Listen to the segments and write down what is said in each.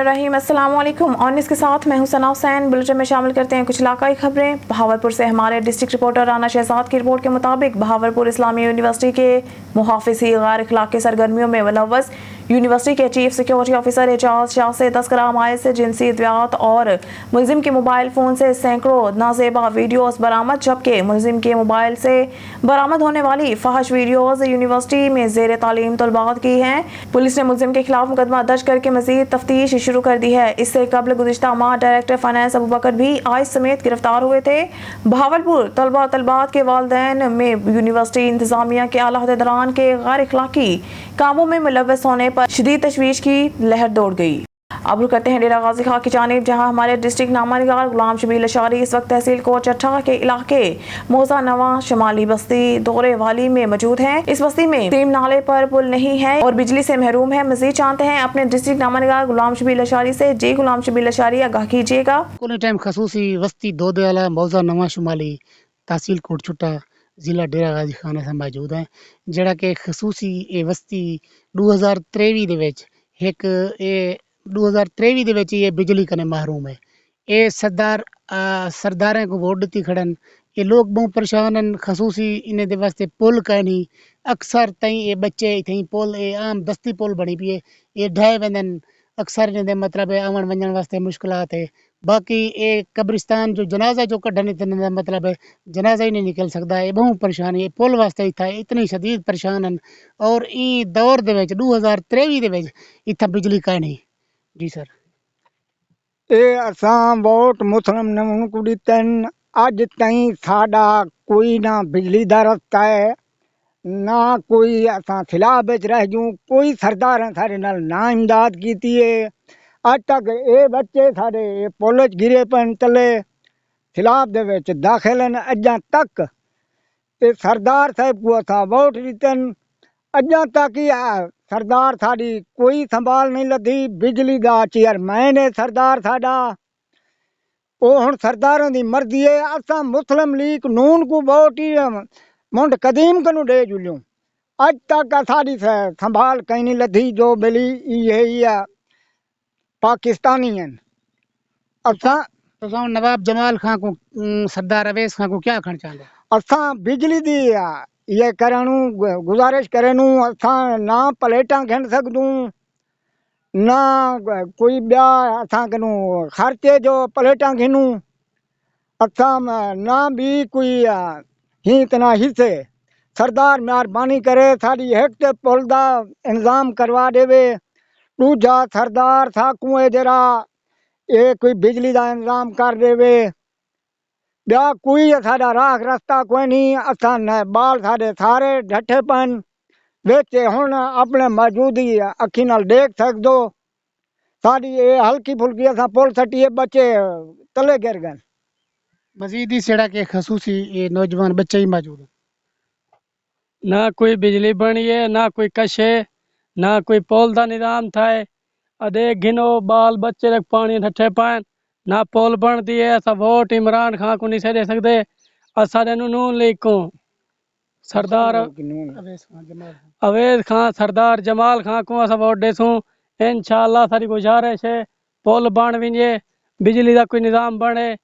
बिस्मिल्लाहिर्रहमानिर्रहीम। अस्सलाम वालेकुम। और इसके साथ मैं हूं सना हुसैन। बुलेटिन में शामिल करते हैं कुछ इलाकाई खबरें। बहावलपुर से हमारे डिस्ट्रिक्ट रिपोर्टर राना शहजाद की रिपोर्ट के मुताबिक बहावलपुर इस्लामी यूनिवर्सिटी के मुहाफिज़ी गैर अखलाकी सरगर्मियों में मुलव्वस यूनिवर्सिटी के chief security officer Ejaz Shah से तस्करा अमाइल से जिनसी अद्वियात और मुलजिम के मोबाइल फ़ोन से सैकड़ों नाजेबा वीडियोस बरामद, जबकि मुलजिम के मोबाइल से बरामद होने वाली फहश वीडियोस यूनिवर्सिटी में ज़ेर तालीम तलबात की हैं। पुलिस ने मुलजिम के खिलाफ मुकदमा दर्ज करके मजीद तफ्तीश शुरू कर दी है। इससे कबल गुज़िश्ता माह डायरेक्टर फाइनेंस अबू बकर भी आइस समेत गिरफ्तार हुए थे। बहावलपुर तलबात के वालिदैन में यूनिवर्सिटी इंतजामिया के आला अहदेदारान के गैर अखलाकी कामों में मुलव्वस होने पर शदीद तशवीश की लहर दौड़ गई। अब रुक करते हैं डेरा गाजी खां की जानिब, जहां हमारे डिस्ट्रिक्ट नामानिगार गुलाम शबीर अशारी इस वक्त तहसील कोट चट्ठा के इलाके मोजा नवा शमाली बस्ती दौरे वाली में मौजूद हैं। इस बस्ती में तीन नाले पर पुल नहीं है और बिजली से महरूम है। मजीद जानते हैं अपने डिस्ट्रिक्ट नामानिगार गुलाम शबीर अशारी से। जी गुलाम शबीर अशारी, आगाह कीजिएगा। टाइम खसूसी वस्ती दोदे वाला मौजा नवा शुमाली तहसील कोट चुट्टा ज़िला डेरा गाजी खान से मौजूद है, ਜਿਹੜਾ ਕਿ ਖਸੂਸੀ ਇਹ ਵਸਤੀ 2023 ਦੇ ਵਿੱਚ ਇੱਕ ਇਹ 2023 ਦੇ ਵਿੱਚ ਇਹ ਬਿਜਲੀ ਕਨੇ ਮਹਿਰੂਮ ਹੈ। ਇਹ सरदारें को वोट दी खड़न, ये लोग बहुत परेशान हैं। खसूसी इन्हें दे वास्ते पुल का नहीं अक्सर तई ये बच्चे इतनी पुल ये आम दस्ती पुल बनी पी है, ये ढाए वेंदन अक्सर इन्हें दे मतलब है आवन वंजन वास्ते मुश्किलात है। बाकी ये कब्रिस्तान जो जनाजा जो कढ़ने इतने मतलब है जनाजा ही नहीं निकल सकता, ये बहुत परेशान है। ये पुल वास्ते ही था इतनी शदीद परेशान हैं। और ई दौर दे विच 2023 दे विच इत्थे बिजली का नहीं। जी सर, असां वोट मुस्लिम नमून को दितन, अज ताईं साडा कोई ना बिजली दा रस्ता है ना कोई असां खिलाफ बिच रह जूं। कोई सरदार सारे नाल ना इमदाद कीती है। अज तक ये बच्चे सारे पुल च गिरे पन तले खिलाफ दे विच दाखिल हैं अजा तक। ते सरदार साहब को असां वोट दितन, अजा तक ही सरदार साड़ी कोई संभाल नहीं लधी। बिजली दा चेयरमैन है सरदार साडा, वो हुण सरदारां दी मर्जी है। असां मुस्लिम लीग नून को वोट ही मुंड कदीम कनू दे जुलियूं, अज तक साड़ी संभाल कहीं नहीं लधी। जो बिली ये पाकिस्तानी हैं। असां नवाब जमाल खां को सरदार अवैस खां को क्या आखण चाहंदा? असां बिजली दी ये करणू गुजारिश करेनू। असां ना प्लेटां घिन सकदूं ना कोई ब्या असां कनू खर्चे जो प्लेटां घिनू। असां ना भी कोई ही तना हिस्से। सरदार मेहरबानी करे साड़ी एक ते पुल दा इंतजाम करवा देवे। दूजा सरदार साकू है जरा ये कोई बिजली दा इंतजाम कर देवे। ब्या कोई साडा राह रास्ता कोई नहीं। असां बाल साडे सारे ढट्ठे पन विच हुण अपने मौजूदी अखी नाल देख सकदो। साडी ये हल्की फुल्की असां पुल सटिए बच्चे तले गिर गए। मजीद ही सेड़ा के खसूसी ये नौजवान बच्चे ही मौजूद हैं। ना कोई बिजली बनी है ना कोई कशे ना कोई पोल का निजाम था। अदे घिनो बाल बच्चे रख पानी ठठे पान ना पोल बन दी है। असा वोट इमरान खान को नहीं दे सकते। असा नून लीग को सरदार अवैस खान सरदार जमाल खान को असा वोट देसूं। इंशाअल्लाह सारी गुजारिश है पुल बन विंजे, बिजली का कोई निजाम बने।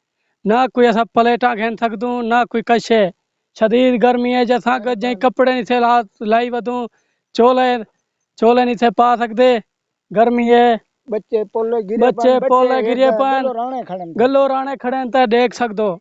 ना कोई असा प्लेटा घेन सकदूं ना कोई कशे। शदीद गर्मी है जैसा जै कपड़े नहीं से लाई वधूं, चोले नहीं से पा सकते। गर्मी है बच्चे पोले गिरे पान गलो राणे खड़े तो देख सकदो।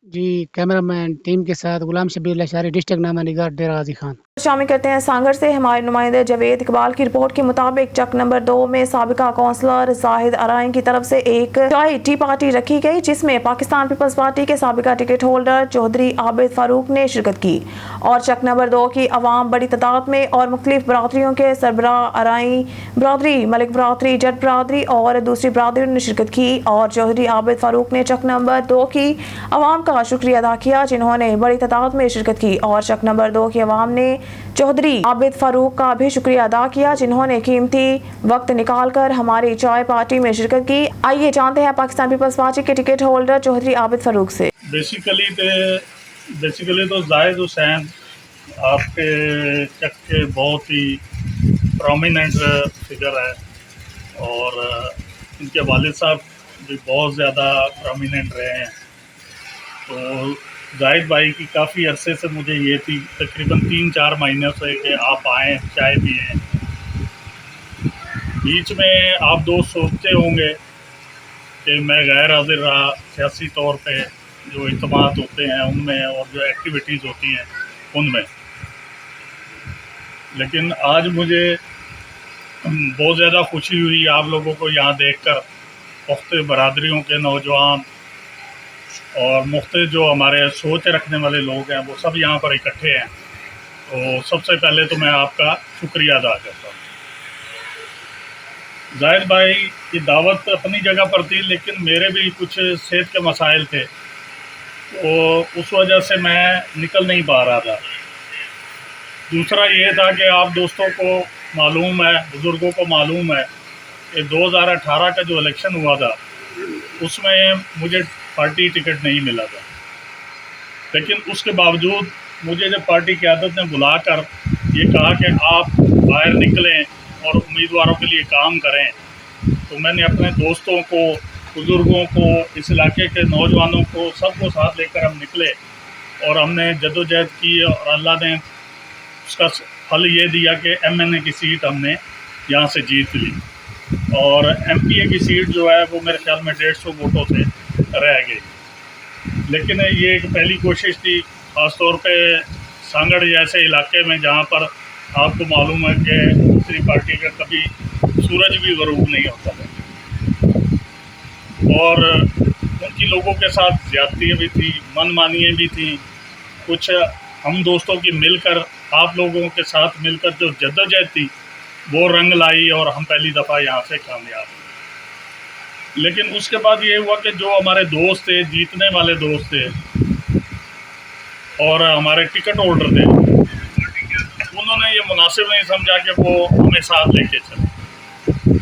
जी, कैमरामैन टीम के साथ गुलाम शबीर अशारी, डिस्ट्रिक्ट नामानिगार डेरा गाजी खान। शामिल करते हैं सांगड़ से हमारे नुमाइंदे जावेद इकबाल की रिपोर्ट के मुताबिक चक नंबर 2 में साबिका कौंसलर जाहिद अराइन की तरफ से एक चाय टी पार्टी रखी गई, जिसमें पाकिस्तान पीपल्स पार्टी के साबिका टिकट होल्डर चौधरी आबिद फारूक ने शिरकत की। और चक नंबर 2 की अवाम बड़ी तादाद में और मुख्तलिफ बरादरियों के सरबराह अराई बरादरी, मलिक बरादरी, जट बरादरी और दूसरी बरादरियों ने शिरकत की। और चौधरी आबिद फारूक ने चक नंबर 2 की अवाम का शुक्रिया अदा किया जिन्होंने बड़ी तादाद में शिरकत की। और चक नंबर 2 की अवाम ने चौधरी आबिद फारूक का भी शुक्रिया अदा किया जिन्होंने कीमती वक्त निकाल कर हमारी चाय पार्टी में शिरकत की। आइए जानते हैं पाकिस्तान पीपल्स पार्टी के टिकट होल्डर चौधरी आबिद फारूक से। बेसिकली तो जाहिद हुसैन आपके चक के बहुत ही प्रोमिनेंट फिगर है اور इनके वालिद साहब भी बहुत ज़्यादा प्रोमिनेंट रहे हैं। तो जाहिद भाई की काफ़ी अरसे से मुझे ये थी, तकरीबन 3-4 महीनों से, कि आप आएँ चाय पिएँ। बीच में आप दोस्त सोचते होंगे कि मैं गैर हाजिर रहा सियासी तौर पे, जो इज्तिमात होते हैं उनमें और जो एक्टिविटीज़ होती हैं उनमें, लेकिन आज मुझे बहुत ज़्यादा खुशी हुई आप लोगों को यहाँ देखकर। मुख्तलिफ बरादरियों के नौजवान और मुख्तलिफ जो हमारे सोच रखने वाले लोग हैं वो सब यहाँ पर इकट्ठे हैं। तो सबसे पहले तो मैं आपका शुक्रिया अदा करता हूँ। जाहिद भाई की दावत अपनी जगह पर थी, लेकिन मेरे भी कुछ सेहत के मसाइल थे, तो उस वजह से मैं निकल नहीं पा रहा था। दूसरा ये था कि आप दोस्तों को मालूम है, बुज़ुर्गों को मालूम है कि 2018 का जो इलेक्शन हुआ था उसमें मुझे पार्टी टिकट नहीं मिला था, लेकिन उसके बावजूद मुझे जब पार्टी क़यादत ने बुलाकर ये कहा कि आप बाहर निकलें और उम्मीदवारों के लिए काम करें, तो मैंने अपने दोस्तों को, बुज़ुर्गों को, इस इलाके के नौजवानों को, सबको साथ लेकर हम निकले और हमने जद्दोजहद की और अल्लाह ने उसका फल ये दिया कि MNA की सीट हमने यहाँ से जीत ली और MPA की सीट जो है वो मेरे ख्याल में 150 वोटों से रह गई। लेकिन ये एक पहली कोशिश थी, ख़ास तौर पे सांगड़ जैसे इलाके में जहाँ पर आपको मालूम है कि दूसरी पार्टी का कभी सूरज भी ग़रूब नहीं होता था और उनकी लोगों के साथ ज़्यादतियाँ भी थी, मनमानियाँ भी थी। कुछ हम दोस्तों की मिलकर, आप लोगों के साथ मिलकर जो जद्दोजहद थी वो रंग लाई और हम पहली दफ़ा यहाँ से कामयाब हुए। लेकिन उसके बाद ये हुआ कि जो हमारे दोस्त थे, जीतने वाले दोस्त थे और हमारे टिकट होल्डर थे, उन्होंने ये मुनासिब नहीं समझा कि वो हमें साथ लेके चले।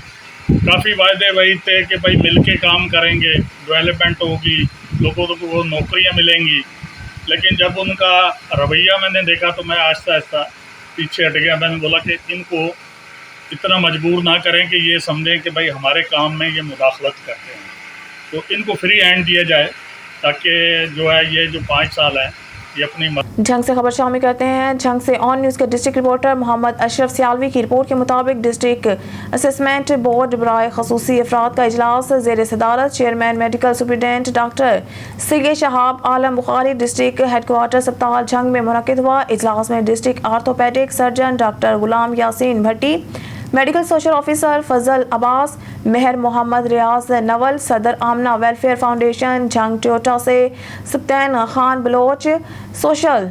काफ़ी वायदे वही थे कि भाई मिल के काम करेंगे, डेवलपमेंट होगी, लोगों को नौकरियाँ मिलेंगी, लेकिन जब उनका रवैया मैंने देखा तो मैं आहिस्ता आहिस्ता पीछे हट गया। मैंने बोला कि इनको इतना मजबूर ना करें कि ये समझें कि भाई हमारे काम में ये मुदाखलत करते हैं, तो इनको फ्री हैंड दिया जाए ताकि जो है ये जो 5 साल है ये अपनी झंग से खबर शामिल करते हैं। झंग से ऑन न्यूज़ के डिस्ट्रिक्ट रिपोर्टर मोहम्मद अशरफ सियालवी की रिपोर्ट के मुताबिक डिस्ट्रिक्ट असेसमेंट बोर्ड बराए खसूसी अफराद का इजलास ज़ेर सदारत चेयरमैन मेडिकल सुपरिटेंडेंट डॉक्टर सीगे शहाब आलम बुखारी डिस्ट्रिक्ट हेडक्वार्टर अस्पताल झंग में मुनक़िद हुआ। इजलास में district orthopaedic surgeon doctor Ghulam Yasin Bhatti, medical social officer Fazal Abbas, Mehar Mohammad Riaz Nawal, सदर आमना वेलफेयर फाउंडेशन झंग टोटा से सप्तैन खान बलोच, सोशल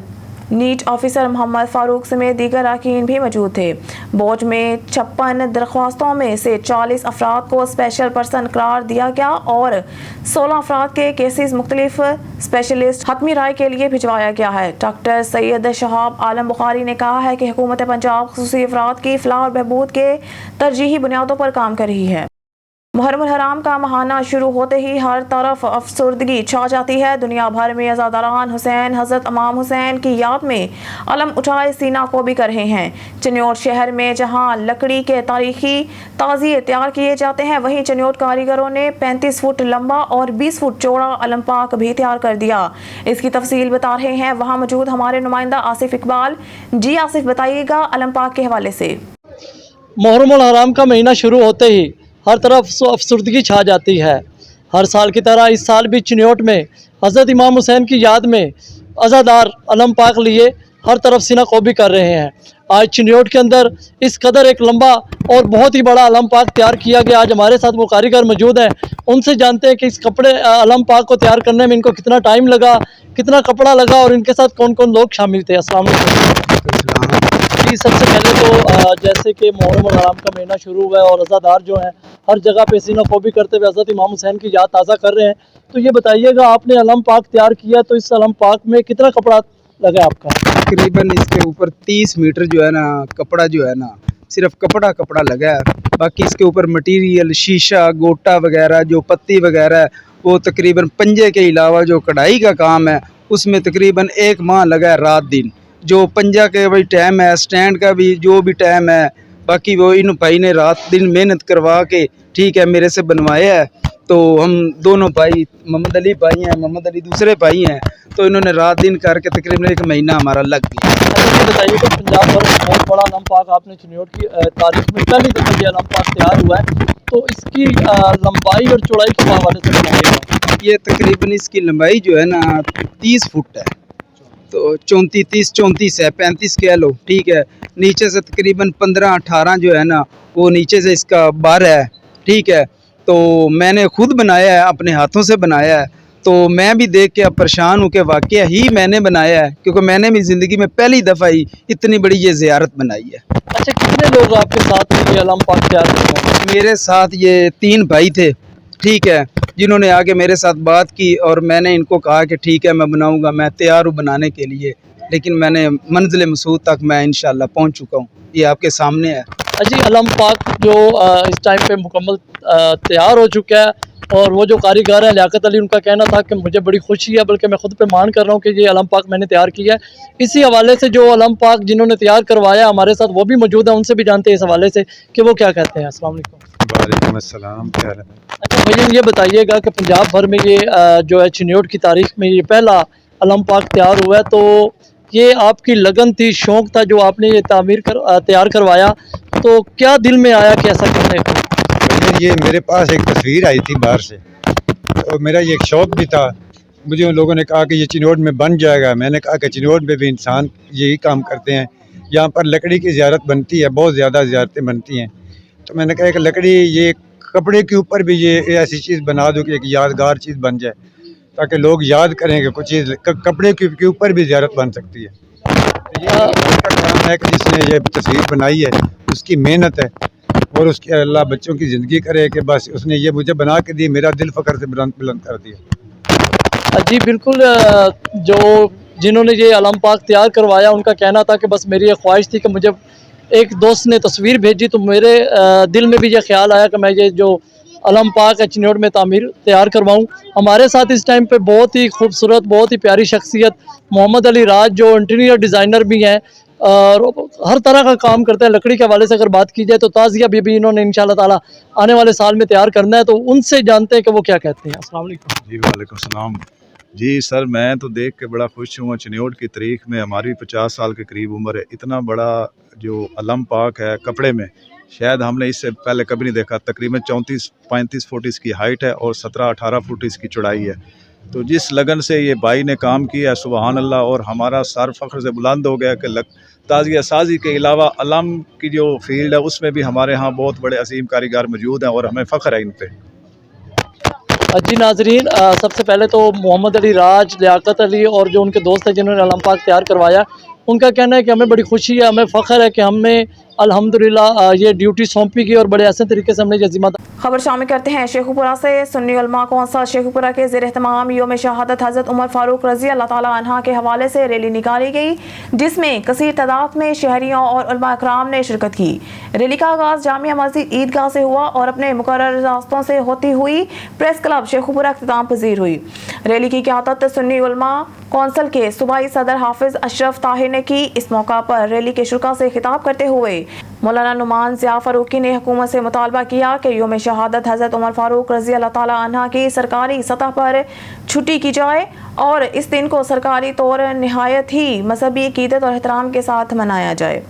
नीट ऑफिसर मोहम्मद फारूक समेत दीगर अरकान भी मौजूद थे। बोर्ड में 56 दरख्वास्तों में से 40 अफराद को स्पेशल पर्सन करार दिया गया और 16 अफराद के केसेस मुख्तलिफ स्पेशलिस्ट हतमी राय के लिए भिजवाया गया है। डॉक्टर सैयद शहाब आलम बुखारी ने कहा है कि हुकूमत पंजाब खसूसी अफराद की फलाह और बहबूद के तरजीही बुनियादों पर काम कर रही है। मुहर्रम हराम का महाना शुरू होते ही हर तरफ अफसरदगी छा जाती है। दुनिया भर में अज़ादारान हुसैन हज़रत इमाम हुसैन की याद में अलम उठाए सीना को भी कर रहे हैं। चन्योट शहर में जहां लकड़ी के तारीखी ताज़िए तैयार किए जाते हैं, वहीं चन्योट कारीगरों ने 35 फुट लंबा और 20 फुट चौड़ा अलम पाक भी तैयार कर दिया। इसकी तफसील बता रहे हैं वहाँ मौजूद हमारे नुमाइंदा आसिफ इकबाल। जी आसिफ, बताइएगा अलम पाक के हवाले से। मुहर्रम हराम का महीना शुरू होते ही हर तरफ अफसरदगी छा जाती है। हर साल की तरह इस साल भी चिन्योट में हज़रत इमाम हुसैन की याद में अज़ादार अलम पाक लिए हर तरफ सीना कोबी कर रहे हैं। आज चिन्योट के अंदर इस कदर एक लंबा और बहुत ही बड़ा अलम पाक तैयार किया गया। आज हमारे साथ वो कारीगर मौजूद हैं, उनसे जानते हैं कि इस अलम पाक को तैयार करने में इनको कितना टाइम लगा, कितना कपड़ा लगा और इनके साथ कौन कौन लोग शामिल थे। अस्सलाम वालेकुम। सबसे पहले तो जैसे कि मुहर्रम हराम का महीना शुरू हुआ है और अज़ादार जो हैं हर जगह पे सीना कोबी करते हुए हज़रत इमाम हुसैन की याद ताज़ा कर रहे हैं, तो ये बताइएगा आपने अलम पाक तैयार किया तो इस अलम पाक में कितना कपड़ा लगा आपका? तकरीबन इसके ऊपर 30 मीटर जो है ना कपड़ा जो है ना सिर्फ कपड़ा लगा है। बाकी इसके ऊपर मटेरियल शीशा गोटा वगैरह जो पत्ती वगैरह है वो तकरीबन पंजे के अलावा जो कढ़ाई का काम है उसमें तकरीबन 1 माह लगा है रात दिन। जो पंजा के भाई टाइम है, स्टैंड का भी जो भी टाइम है, باقی وہ ان بھائی نے رات دن محنت کروا کے ٹھیک ہے میرے سے بنوایا ہے. تو ہم دونوں بھائی محمد علی بھائی ہیں, محمد علی دوسرے بھائی ہیں, تو انہوں نے رات دن کر کے تقریباً 1 مہینہ ہمارا لگ گیا. اچھا یہ بتائیے کہ پنجاب بھر میں بہت بڑا علم پاک آپ نے چنیوٹ کی تاریخ میں پہلی دفعہ یہ علم پاک تیار ہوا ہے, تو اس کی لمبائی اور چوڑائی کے حوالے سے بتائیے گا. یہ تقریباً اس کی لمبائی جو ہے نا 30 فٹ ہے, تو 34 ہے, 35 کہہ لو ٹھیک ہے. نیچے سے تقریباً 15-18 جو ہے نا وہ نیچے سے اس کا بار ہے ٹھیک ہے. تو میں نے خود بنایا ہے, اپنے ہاتھوں سے بنایا ہے. تو میں بھی دیکھ کے اب پریشان ہوں کہ واقعہ ہی میں نے بنایا ہے, کیونکہ میں نے بھی زندگی میں پہلی دفعہ ہی اتنی بڑی یہ زیارت بنائی ہے. اچھا کتنے لوگ آپ کے ساتھ یہ علم پاک تیار کرتے ہیں؟ میرے ساتھ یہ 3 بھائی تھے ٹھیک ہے, جنہوں نے آگے میرے ساتھ بات کی اور میں نے ان کو کہا کہ ٹھیک ہے میں بناؤں گا, میں تیار ہوں بنانے کے لیے. لیکن میں نے منزل مقصود تک میں انشاءاللہ پہنچ چکا ہوں, یہ آپ کے سامنے ہے. جی علم پاک جو اس ٹائم پہ مکمل تیار ہو چکا ہے, اور وہ جو کاریگر ہیں لیاقت علی, ان کا کہنا تھا کہ مجھے بڑی خوشی ہے, بلکہ میں خود پہ مان کر رہا ہوں کہ یہ علم پاک میں نے تیار کیا ہے. اسی حوالے سے جو علم پاک جنہوں نے تیار کروایا ہمارے ساتھ وہ بھی موجود ہیں, ان سے بھی جانتے ہیں اس حوالے سے کہ وہ کیا کہتے ہیں. السلام علیکم. وعلیکم السلام, کیا حال ہے؟ اچھا بھائی یہ بتائیے گا کہ پنجاب بھر میں یہ جو ہے چنیوٹ کی تاریخ میں یہ پہلا علم پاک تیار ہوا ہے, تو یہ آپ کی لگن تھی, شوق تھا جو آپ نے یہ تیار کروایا, تو کیا دل میں آیا کہ ایسا کرنے کو؟ یہ میرے پاس ایک تصویر آئی تھی باہر سے, اور میرا یہ ایک شوق بھی تھا. مجھے ان لوگوں نے کہا کہ یہ چنیوٹ میں بن جائے گا. میں نے کہا کہ چنیوٹ میں بھی انسان یہی کام کرتے ہیں, یہاں پر لکڑی کی زیارت بنتی ہے, بہت زیادہ زیارتیں بنتی ہیں. تو میں نے کہا کہ لکڑی یہ کپڑے کے اوپر بھی یہ ایسی چیز بنا دو کہ ایک یادگار چیز بن جائے, تاکہ لوگ یاد کریں کہ کچھ چیز کپڑے کے اوپر بھی زیارت بن سکتی ہے. یہ کا کام ہے کہ جس نے یہ تصویر بنائی ہے اس کی محنت ہے, اور اس کی اللہ بچوں کی زندگی کرے کہ بس اس نے یہ مجھے بنا کے دی, میرا دل فخر سے بلند کر دیا. جی بالکل, جو جنہوں نے یہ علم پاک تیار کروایا ان کا کہنا تھا کہ بس میری یہ خواہش تھی کہ مجھے ایک دوست نے تصویر بھیجی, تو میرے دل میں بھی یہ خیال آیا کہ میں یہ جو علم پاک ہے چنیوٹ میں تیار کرواؤں. ہمارے ساتھ اس ٹائم پہ بہت ہی خوبصورت, بہت ہی پیاری شخصیت محمد علی راج, جو انٹیریئر ڈیزائنر بھی ہیں اور ہر طرح کا کام کرتے ہیں. لکڑی کے حوالے سے اگر بات کی جائے تو تازیہ بھی انہوں نے انشاءاللہ تعالی آنے والے سال میں تیار کرنا ہے, تو ان سے جانتے ہیں کہ وہ کیا کہتے ہیں. السلام علیکم. جی وعلیکم السلام. جی سر, میں تو دیکھ کے بڑا خوش ہوں. چنیوٹ کی تاریخ میں ہماری 50 سال کے قریب عمر ہے. اتنا بڑا جو علم پاک ہے کپڑے میں, شاید ہم نے اس سے پہلے کبھی نہیں دیکھا. تقریباً 34-35 فٹ اس کی ہائٹ ہے اور 17-18 فٹ اس کی چوڑائی ہے. تو جس لگن سے یہ بھائی نے کام کیا ہے سبحان اللہ, اور ہمارا سر فخر سے بلند ہو گیا کہ تازیہ سازی کے علاوہ علم کی جو فیلڈ ہے اس میں بھی ہمارے ہاں بہت بڑے عظیم کاریگر موجود ہیں, اور ہمیں فخر ہے ان پہ. جی ناظرین, سب سے پہلے تو محمد علی راج, لیاقت علی اور جو ان کے دوست ہیں جنہوں نے علم پاک تیار کروایا, ان کا کہنا ہے کہ ہمیں بڑی خوشی ہے, ہمیں فخر ہے کہ ہمیں الحمدللہ یہ ڈیوٹی سونپی گئی اور بڑے ایسے طریقے سے ہم نے یہ ذمہ داری. خبر شامل کرتے ہیں شیخو پورہ سے. سنی علماء کونسل شیخو پورہ کے زیر اہتمام یوم شہادت حضرت عمر فاروق رضی اللہ تعالیٰ عنہ کے حوالے سے ریلی نکالی گئی, جس میں کثیر تعداد میں شہریوں اور علماء اکرام نے شرکت کی. ریلی کا آغاز جامعہ مسجد عیدگاہ سے ہوا اور اپنے مقرر راستوں سے ہوتی ہوئی پریس کلب شیخو پورہ اختتام پذیر ہوئی. ریلی کی قیادت سنی علماء کونسل کے صوبائی صدر حافظ اشرف طاہر نے کی. اس موقع پر ریلی کے شرکاء سے خطاب کرتے ہوئے مولانا نعمان ضیاء فاروقی نے حکومت سے مطالبہ کیا کہ یوم شہادت حضرت عمر فاروق رضی اللہ تعالیٰ عنہ کی سرکاری سطح پر چھٹی کی جائے اور اس دن کو سرکاری طور نہایت ہی مذہبی عقیدت اور احترام کے ساتھ منایا جائے.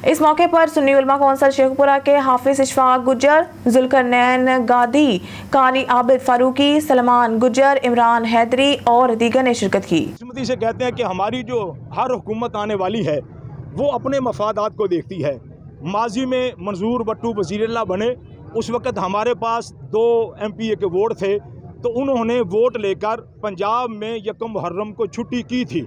اس موقع پر سنی علماء کونسل شیخو پورہ کے حافظ اشفاق گجر, ذوالقرنین گادی, قاری عابد فاروقی, سلمان گجر, عمران حیدری اور دیگر نے شرکت کی. قسمتی سے کہتے ہیں کہ ہماری جو ہر حکومت آنے والی ہے وہ اپنے مفادات کو دیکھتی ہے. ماضی میں منظور بٹو وزیر اللہ بنے, اس وقت ہمارے پاس 2 MP کے ووٹ تھے, تو انہوں نے ووٹ لے کر پنجاب میں 1 محرم کو چھٹی کی تھی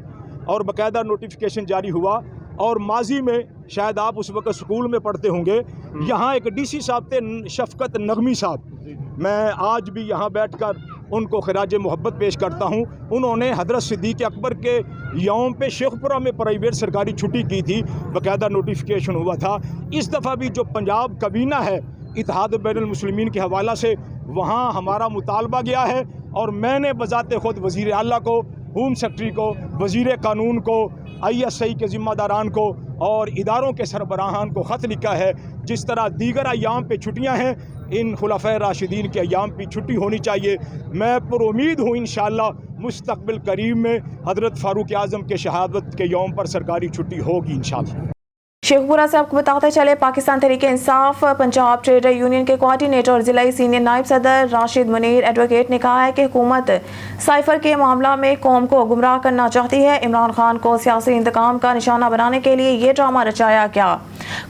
اور باقاعدہ نوٹیفیکیشن جاری ہوا. اور ماضی میں شاید آپ اس وقت اسکول میں پڑھتے ہوں گے, یہاں ایک DC صاحب تھے شفقت نغمی صاحب, میں آج بھی یہاں بیٹھ کر ان کو خراج محبت پیش کرتا ہوں. انہوں نے حضرت صدیق اکبر کے یوم پہ شیخو پورہ میں پرائیویٹ سرکاری چھٹی کی تھی, باقاعدہ نوٹیفیکیشن ہوا تھا. اس دفعہ بھی جو پنجاب کابینہ ہے اتحاد بین المسلمین کے حوالہ سے, وہاں ہمارا مطالبہ گیا ہے اور میں نے بذات خود وزیر اعلیٰ کو, ہوم سیکرٹری کو, وزیر قانون کو, ISI کے ذمہ داران کو اور اداروں کے سربراہان کو خط لکھا ہے जिस तरह दीगर अयाम पे छुट्टियां हैं, इन खुलफाए राशिदीन के अयाम की छुट्टी होनी चाहिए। मैं पुरुमीद हूँ इंशाअल्लाह मुस्तक़बिल करीब में हज़रत फ़ारूक आज़म के शहादत के यौम पर सरकारी छुट्टी होगी इंशाअल्लाह। शेखपुरा से आपको बताते चले, पाकिस्तान तहरीक इंसाफ पंजाब ट्रेडर यूनियन के कोऑर्डिनेटर और जिला सीनियर नायब सदर राशिद मुनीर एडवोकेट ने कहा है कि हुकूमत साइफर के मामला में कौम को गुमराह करना चाहती है। इमरान खान को सियासी इंतकाम का निशाना बनाने के लिए ये ड्रामा रचाया गया।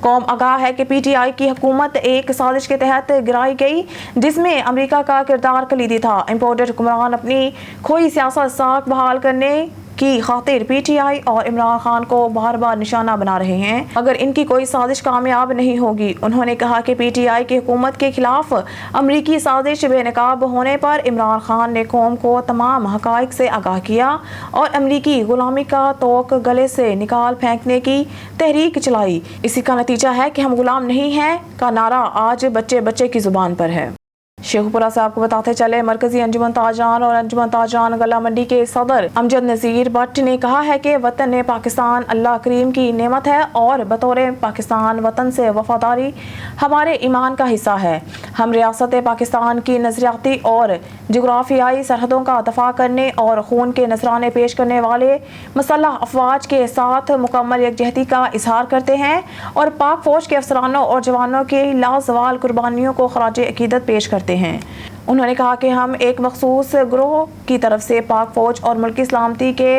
कौम आगाह है कि PTI की हुकूमत एक साजिश के तहत गिराई गई जिसमें अमेरिका का किरदार कलीदी था। इम्पोर्टेड हुक्मरान अपनी खोई सियासत साख बहाल करने की खातिर PTI और इमरान खान को बार बार निशाना बना रहे हैं, मगर इनकी कोई साजिश कामयाब नहीं होगी। उन्होंने कहा कि PTI की हुकूमत के खिलाफ अमरीकी साजिश बेनकाब होने पर इमरान खान ने कौम को तमाम हकाइक से आगाह किया और अमरीकी गुलामी का तोक गले से निकाल फेंकने की तहरीक चलाई। इसी का नतीजा है कि हम गुलाम नहीं हैं का नारा आज बच्चे बच्चे की जुबान पर है। शेखपुरा से आपको बताते चले, मरकजी अंजुमन ताजान और अंजुमन ताजान गला मंडी के सदर अमजद नज़ीर भट्ट ने कहा है कि वतन ने पाकिस्तान अल्लाह करीम की नेमत है और बतौर पाकिस्तान वतन से वफादारी हमारे ईमान का हिस्सा है। हम रियासत पाकिस्तान की नजरियाती और जोग्राफियाई सरहदों का दफा करने और खून के नजराने पेश करने वाले मसल्ह अफवाज के साथ मुकम्मल यकजहती का इजहार करते हैं और पाक फौज के अफसरानों और जवानों की लाजवाल कुर्बानियों को खराज अकीदत पेश करते हैं। उन्होंने कहा कि हम एक मखसूस ग्रोह की तरफ से पाक फौज और मुल्की सलामती के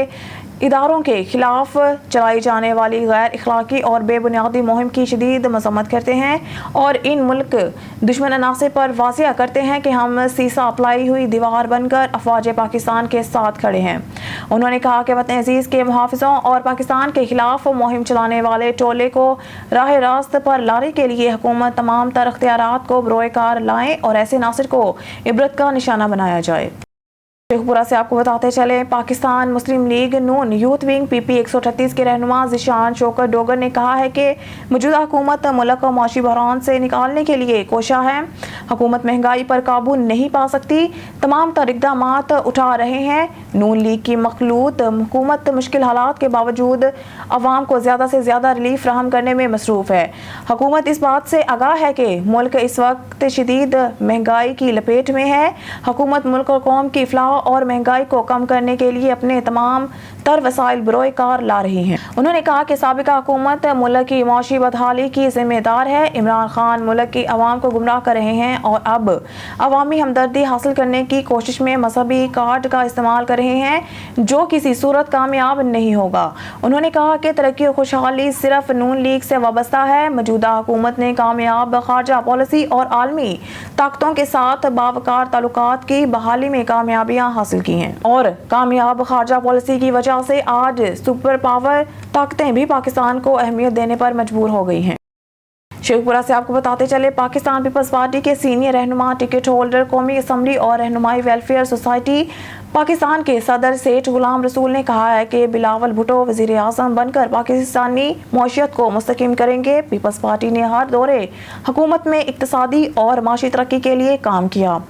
इदारों के खिलाफ चलाई जाने वाली गैर इखलाकी और बेबुनियादी मुहिम की शदीद मजम्मत करते हैं और इन मुल्क दुश्मन अनासर पर वाज़िया करते हैं कि हम सीसा अपलाई हुई दीवार बनकर अफवाज पाकिस्तान के साथ खड़े हैं। उन्होंने कहा कि वतन अजीज़ के मुहाफ़िज़ों और पाकिस्तान के खिलाफ मुहिम चलाने वाले टोले को राह रास्त पर लाने के लिए हुकूमत तमाम तर इख्तियारात को बरोए कार लाएँ और ऐसे नासिर को इबरत का निशाना बनाया जाए। शेखपुरा से आपको बताते चले, पाकिस्तान मुस्लिम लीग नून यूथ विंग PP 138 के रहनुमा ज़िशान शौकत डोगर ने कहा है कि मौजूदा हुकूमत मुल्क को माशी बहरान से निकालने के लिए कोशा है। हुकूमत महंगाई पर काबू नहीं पा सकती, तमाम तर इक़दामात उठा रहे हैं। नून लीग की मखलूत हुकूमत मुश्किल हालात के बावजूद अवाम को ज़्यादा से ज़्यादा रिलीफ फराहम करने में मसरूफ़ है। हुकूमत इस बात से आगाह है कि मुल्क इस वक्त शदीद महंगाई की लपेट में है। हुकूमत मुल्क और कौम की इफलाह और महंगाई को कम करने के लिए अपने तमाम तर वसाइल बरोए कार ला रही हैं। उन्होंने कहा कि साबिका हुकूमत मुल्क की माशी बदहाली की जिम्मेदार है। इमरान खान मुल्क की आवाम को गुमराह कर रहे हैं और अब अवामी हमदर्दी हासिल करने की कोशिश में मजहबी कार्ड का इस्तेमाल कर रहे हैं, जो किसी सूरत कामयाब नहीं होगा। उन्होंने कहा कि तरक्की और खुशहाली सिर्फ नून लीग से वाबस्ता है। मौजूदा हुकूमत ने कामयाब खारजा पॉलिसी और आलमी ताकतों के साथ बावकार ताल्लुकात की बहाली में कामयाबियां हासिल की हैं और कामयाब खारजा पॉलिसी की वजह से आज सुपर पावर ताकतें भी पाकिस्तान को अहमियत देने पर मजबूर हो गई हैं। शेखपुरा से आपको बताते चले, पाकिस्तान पीपल्स पार्टी के सीनियर रहनुमा, टिकट होल्डर, कौमी असम्बली और रहनुमाई वेलफेयर सोसाइटी पाकिस्तान के सदर सेठ गुलाम रसूल ने कहा है कि बिलावल भुट्टो वज़ीर आज़म बनकर पाकिस्तानी मौशियत को मुस्तकीम करेंगे। पीपल्स पार्टी ने हर दौरे हुकूमत में इक्तसादी और माशी तरक्की के लिए काम किया।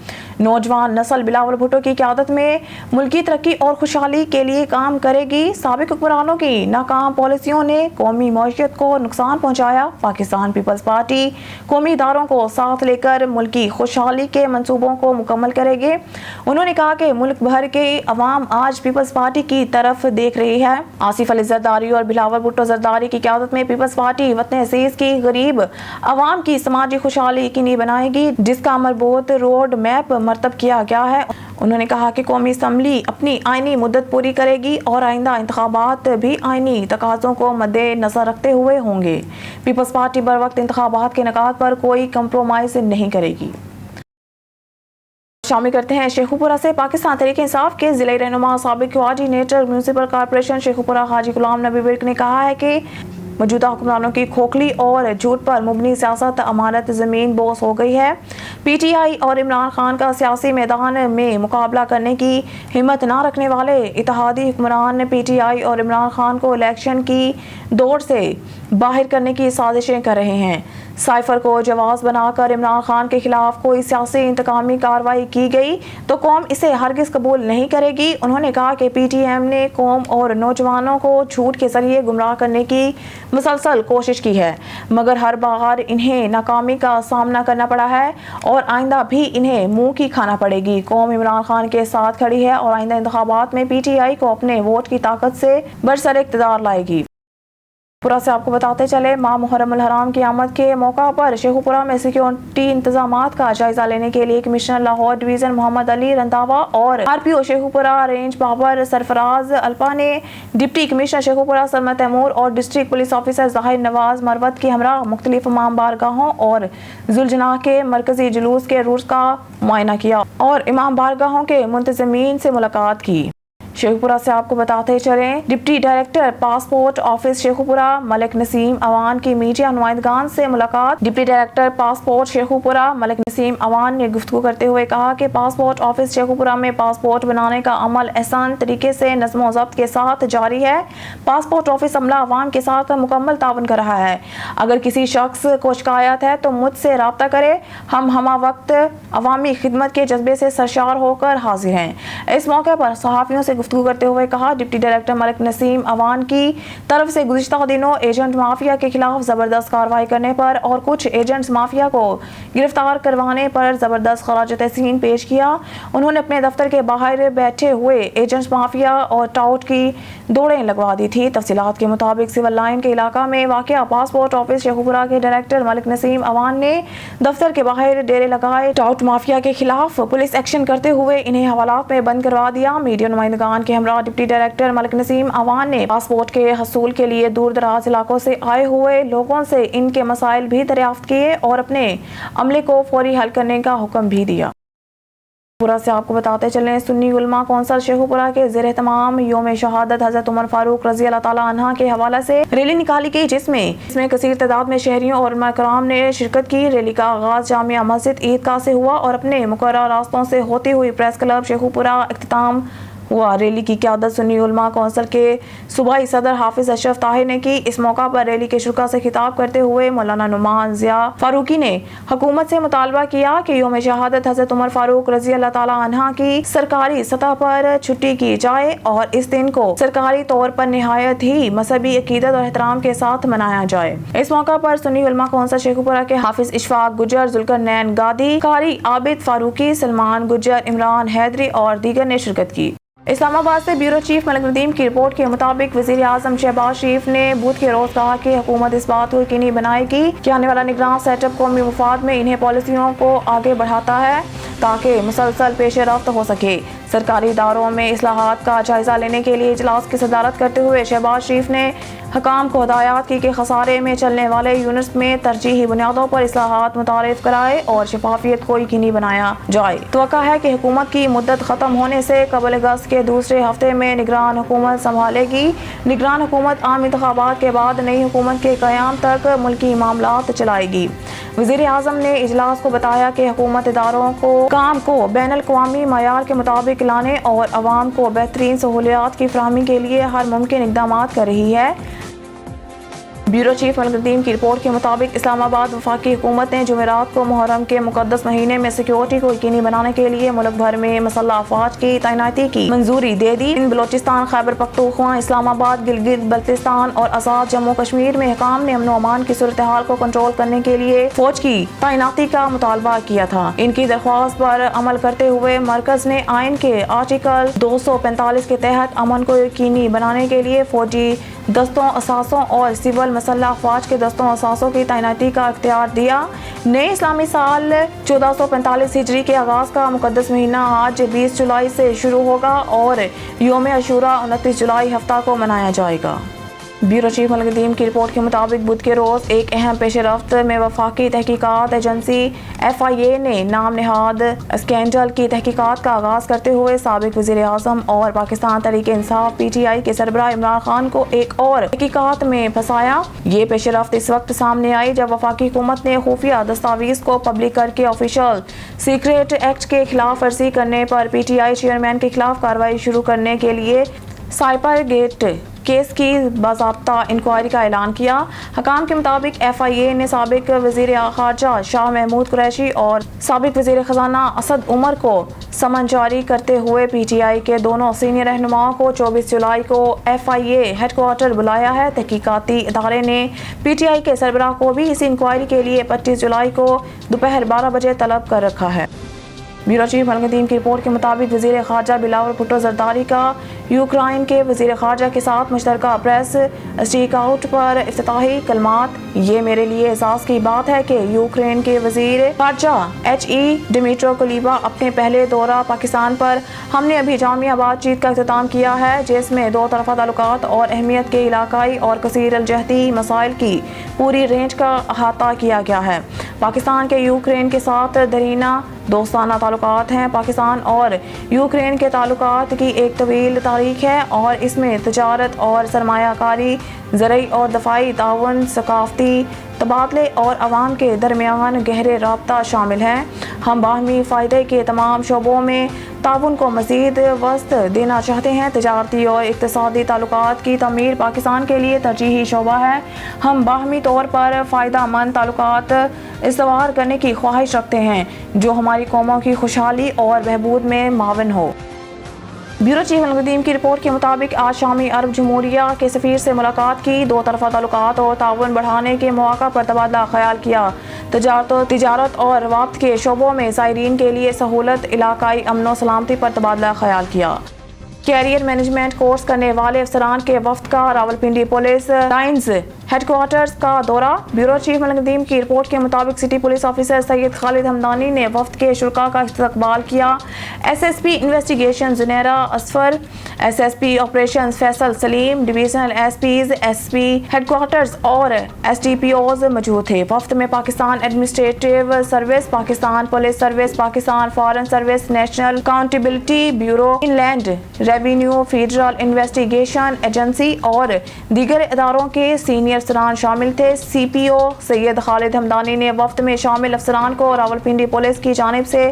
नौजवान नस्ल बिलावल भुट्टो की क़यादत में मुल्की तरक्की और खुशहाली के लिए काम करेगी। साबिक हुक्मरानों की नाकाम पॉलिसियों ने कौमी मौशियत को नुकसान पहुँचाया। पाकिस्तान पीपल्स पार्टी कौमी इदारों को साथ लेकर मुल्की खुशहाली के मंसूबों को मुकम्मल करेगी। उन्होंने कहा कि मुल्क भर के अवाम आज पीपल्स पार्टी की तरफ देख रही है। आसिफ अली जरदारी और बिलावल भुट्टो जरदारी की क़यादत में पीपल्स पार्टी वतन अज़ीज़ की गरीब अवाम की समाजी खुशहाली यकीनी बनाएगी, जिसका मरबूत रोड मैप मरतब किया गया है। उन्होंने कहा कि कौमी असम्बली अपनी आइनी मुद्दत पूरी करेगी और आइंदा इंतखाबात भी आइनी तकाज़ों को मद्देनज़र रखते हुए होंगे। पीपल्स पार्टी बर वक्त इंतखाबात के निकात पर कोई कंप्रोमाइज़ नहीं करेगी। शामिल करते हैं शेखपुरा से, पाकिस्तान तहरीक इंसाफ के जिले रहनुमा साबिक कोऑर्डिनेटर म्यूनसिपल कॉर्पोरेशन शेखपुरा हाजी गुलाम नबी विर्क ने कहा है कि मौजूदा हुक्मरानों की खोखली और झूठ पर मुबनी सियासत अमानत ज़मीन बोस हो गई है। PTI और इमरान खान का सियासी मैदान में मुकाबला करने की हिम्मत ना रखने वाले इत्तेहादी हुक्मरान PTI और इमरान खान को इलेक्शन की दौड़ से बाहर करने की साजिशें कर रहे हैं। साइफर को जवाब बनाकर इमरान खान के खिलाफ कोई सियासी इंतकामी कार्रवाई की गई तो कौम इसे हरगिज कबूल नहीं करेगी। उन्होंने कहा कि PTM ने कौम और नौजवानों को झूठ के जरिए गुमराह करने की मुसलसल कोशिश की है, मगर हर बार इन्हें नाकामी का सामना करना पड़ा है और आइंदा भी इन्हें मुंह की खाना पड़ेगी। कौम इमरान खान के साथ खड़ी है और आइंदा इंतखाबात में PTI को अपने वोट की ताकत से बरसर इक़्तिदार लाएगी। पुरा से आपको बताते चले, माह मुहर्रम अल हराम की आमद के मौका पर शेखुपुरा में सिक्योरिटी इंतजामात का जायजा लेने के लिए कमिश्नर लाहौर डिवीजन मोहम्मद अली रंधावा और RPO शेखुपुरा रेंज बाबर सरफराज अल्पा ने डिप्टी कमिश्नर शेखुपुरा सलमत तैमूर और डिस्ट्रिक्ट पुलिस ऑफिसर जाहिर नवाज मरवत के हमरा मुख्तलिफ इमाम बारगाहों और जुलजना के मरकजी जुलूस के रूट का मुआयना किया और इमाम बारगाहों के मुंतजमीन से मुलाकात की। शेखुपुरा से आपको बताते चलें, deputy director passport office Sheikhupura Malik Naseem Awan की मीडिया नुमाइंदगान से मुलाकात। Deputy director passport Sheikhupura Malik Naseem Awan ने गुफ्तगू करते हुए कहा कि पासपोर्ट ऑफिस शेखुपुरा में पासपोर्ट बनाने का अमल आसान तरीके से नज़्म ज़ब्त के साथ जारी है। पासपोर्ट ऑफिस अमला अवाम के साथ मुकम्मल ताउन कर रहा है। अगर किसी शख्स को शिकायत है तो मुझसे रब्ता करे, हम हमा वक्त अवामी खिदमत के जज्बे से सरशार होकर हाजिर हैं। इस मौके पर सहाफ़ियों से गुफ्तगू करते हुए कहा, डिप्टी डायरेक्टर मलिक नसीम अवान की तरफ से गुज़िश्ता दिनों एजेंट माफिया के खिलाफ ज़बरदस्त कार्रवाई करने पर और कुछ एजेंट्स माफिया को गिरफ्तार करवाने पर ज़बरदस्त खराज तहसीन पेश किया। उन्होंने अपने दफ्तर के बाहर बैठे हुए एजेंट्स माफिया और टाउट की दौड़ें लगवा दी थी। तफसीलात के मुताबिक सिविल लाइन के इलाका में वाक़या पासपोर्ट ऑफिस शेखुपुरा के डायरेक्टर मलिक नसीम अवान ने दफ्तर के बाहर डेरे लगाए। टाउट माफिया के खिलाफ पुलिस एक्शन करते हुए इन्हें हवालात में बंद करवा दिया। मीडिया नुमाइंदगान के हमरा डिप्टी डायरेक्टर मलिक नसीम अवान ने पासपोर्ट के हसूल के लिए दूर दराज इलाकों से आए हुए लोगों से इनके मसाइल भी दरियाफ्त किए और अपने अमले को फौरी हल करने का हुक्म भी दिया। पूरा से आपको बताते चलें, सुन्नी उलमा कौंसल शेखुपुरा के ज़ेर तमाम योम शहादत हज़रत उमर फारूक रज़ी अल्लाह ताला अन्हा के हवाले से रैली निकाली गई, जिसमें कसीर तादाद में शहरियों और उलमा कराम ने शिरकत की। रैली का आगाज़ जामिया मस्जिद ईदगाह से हुआ और अपने मुकर्रर रास्तों से होती हुई प्रेस क्लब शेखुपुरा इख्तिताम हुआ। रैली की क़यादत सुन्नी उलमा कौंसल के सूबाई सदर हाफिज अशरफ ताहिर ने की। इस मौका पर रैली के शुरा से खिताब करते हुए मौलाना नुमान ज़िया फारूकी ने हुकूमत से मुतालबा किया कि योम शहादत हज़रत उमर फारूक रज़ी अल्लाह ताला अन्हा की सरकारी सतह पर छुट्टी की जाए और इस दिन को सरकारी तौर पर निहायत ही मजहबी अकीदत और एहतराम के साथ मनाया जाए। इस मौका पर सुन्नी उलमा कौंसल शेखुपुरा के हाफिज इशफाक गुजर, जुल्करनैन गादी, कारी आबिद फारूकी, सलमान गुजर, इमरान हैदरी और दीगर ने शिरकत की। इस्लामाबाद से ब्यूरो चीफ मलिक नदीम की रिपोर्ट के मुताबिक वज़ीर आज़म शहबाज शरीफ ने बुध के रोज कहा कि हुकूमत इस बात को यकीनी बनाएगी कि आने वाला निगरान सेटअप कौमी मुफाद में इन्हें पॉलिसियों को आगे बढ़ाता है ताकि मुसलसल पेश रफ्त हो सके। सरकारी इदारों में इस्लाहात का जायजा लेने के लिए इजलास की सदारत करते हुए शहबाज शरीफ ने हकाम को हदायत की कि खसारे में चलने वाले यूनिट्स में तरजीही बुनियादों पर इस्लाहात मुतारिफ कराए और शफाफियत को यकीनी बनाया जाए। तवक्का है कि हुकूमत की मुद्दत ख़त्म होने से कबल अगस्त के दूसरे हफ्ते में निगरान हुकूमत संभालेगी। निगरान हुकूमत आम इंतखाबात के बाद नई हुकूमत के क़याम तक मुल्की मामलात चलाएगी। वज़ीर आज़म ने इजलास को बताया कि हुकूमत इदारों को काम को बैनुल अक़वामी मयार के मुताबिक लाने और अवाम को बेहतरीन सहूलियात की फराहमी के लिए हर मुमकिन इक़दामात कर रही है। ब्यूरो चीफ मलिक नदीम की रिपोर्ट के मुताबिक इस्लामाबाद वफाकी हुकूमत ने जुमेरात को मुहर्रम के मुकद्दस महीने में सिक्योरिटी को यकीनी बनाने के लिए मुल्क भर में मसल्ह अफवाज की तैनाती की मंजूरी दे दी। बलोचिस्तान, खैबर पख्तूनख्वा, इस्लामाबाद, गिलगित बल्तिस्तान और आज़ाद जम्मू कश्मीर में हुकाम ने अमन अमान की सूरत हाल को कंट्रोल करने के लिए फौज की तैनाती का मुतालबा किया था। इनकी दरख्वास्त पर अमल करते हुए मरकज ने आइन के आर्टिकल 245 के तहत अमन को यकीनी बनाने के लिए फौजी दस्तों, असासों और सिविल मसल्ह अफवाज के दस्तों असासों की तैनाती का इख्तियार दिया। नए इस्लामी साल 1445 हिजरी के आगाज़ का मुकद्दस महीना आज 20 जुलाई से शुरू होगा और योम अशूरा 29 जुलाई हफ्ता को मनाया जाएगा। ब्यूरो चीफ मलिक नदीम की रिपोर्ट के मुताबिक बुध के रोज़ एक अहम पेश रफ्त में वफाकी तहकीकात एजेंसी FIA ने नाम नहाद स्कैंडल की तहकीकात का आगाज़ करते हुए साबिक वज़ीर आज़म और पाकिस्तान तहरीक इंसाफ PTI के सरबराह इमरान खान को एक और तहकीकात में फंसाया। ये पेश रफ्त इस वक्त सामने आई जब वफाकी हुकूमत ने खुफिया दस्तावेज़ को पब्लिक करके ऑफिशियल सीक्रेट एक्ट के खिलाफ वर्जी करने पर PTI चेयरमैन के खिलाफ कार्रवाई शुरू करने के लिए साइपर गेट केस की बाज़ाब्ता इंक्वायरी का ऐलान किया। हकाम के मुताबिक FIA ने साबिक वज़ीर ख़ारजा शाह महमूद कुरैशी और साबिक वज़ीर ख़जाना असद उमर को समन जारी करते हुए PTI के दोनों सीनियर रहनुमाओं को 24 जुलाई को FIA हेडक्वार्टर बुलाया है। तहकीकाती इदारे ने PTI के सरबराह को भी इस इंक्वायरी के लिए 25 जुलाई को दोपहर 12 बजे तलब कर रखा है। ब्यूरो चीफ मलकदीम की रिपोर्ट के मुताबिक वज़ीर ख़ारजा बिलावल भुट्टो ज़रदारी का यूक्रेन के वज़ीर ख़ारजा के साथ मुश्तरका प्रेस स्टीक आउट पर इफ्तिताही कलमात। ये मेरे लिए एहसास की बात है कि यूक्रेन के वज़ीर ख़ारजा HE डिमिट्रो कुलीबा अपने पहले दौरा पाकिस्तान पर हमने अभी जामिया बातचीत का इख्तिताम किया है, जिसमें दो तरफ़ा ताल्लुकात और अहमियत के इलाकाई और कसीर अलजहती मसाइल की पूरी रेंज का अहाता किया गया है। पाकिस्तान के यूक्रेन के साथ दरीना दोस्ताना ताल्लुकात हैं। पाकिस्तान और यूक्रेन के ताल्लुकात की एक तवील तारीख है और इसमें तजारत और सरमायाकारी, ज़रई और दफ़ाई ताउन, सकाफ़ती तबादले और अवाम के दरमियान गहरे राब्ता शामिल हैं। हम बाहमी फ़ायदे के तमाम शोबों में ताउन को मज़ीद वस्त देना चाहते हैं। तजारती और इक़्तिसादी ताल्लुकात की तमीर पाकिस्तान के लिए तरजीही शोबा है। हम बाहमी तौर पर फ़ायदा मंद ताल्लुकात इस्तवार करने की ख्वाहिश रखते हैं जो हमारी कौमों की खुशहाली और बहबूद में मावन हो। ब्यूरो चीफ मलकदीम की रिपोर्ट के मुताबिक आज शामी अरब जमहूरिया के सफ़ीर से मुलाकात की। दो तरफ़ा ताल्लुकात और ताउन बढ़ाने के मौक़ा पर तबादला ख्याल किया। तिजारत और रवाब्त के शोबों में ज़ायरीन के लिए सहूलत, इलाकाई अमन व सलामती पर तबादला ख्याल किया। कैरियर मैनेजमेंट कोर्स करने वाले अफसरान के वफ्द का रावलपिंडी पुलिस लाइन्स हेडक्वार्टर्स का दौरा। ब्यूरो चीफ मलकदीम की रिपोर्ट के मुताबिक city police officer Syed Khalid Hamdani ने वफ्द के शुरा का इस्तकबाल किया। SSP investigation Junaira Asfar, SSP operations Faisal Saleem, divisional SPs, SP headquarters और SDPOs मौजूद थे। वफ्द में Pakistan administrative service, Pakistan police service, Pakistan foreign service, national accountability bureau, inland revenue, federal investigation agency और दीगर इदारों के सीनियर अफसरान शामिल थे। CPO सैयद खालिद हमदानी ने वफ्द में शामिल अफसरान को रावलपिंडी पुलिस की जानिब से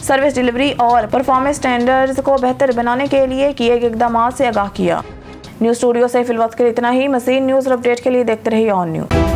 सर्विस डिलीवरी और परफॉर्मेंस स्टैंडर्ड्स को बेहतर बनाने के लिए किए गए इक़दामात से आगाह किया। न्यूज़ स्टूडियो से फिलवक्त के लिए इतना ही। मज़ीद न्यूज़ अपडेट के लिए देखते रहिए ऑन न्यूज़।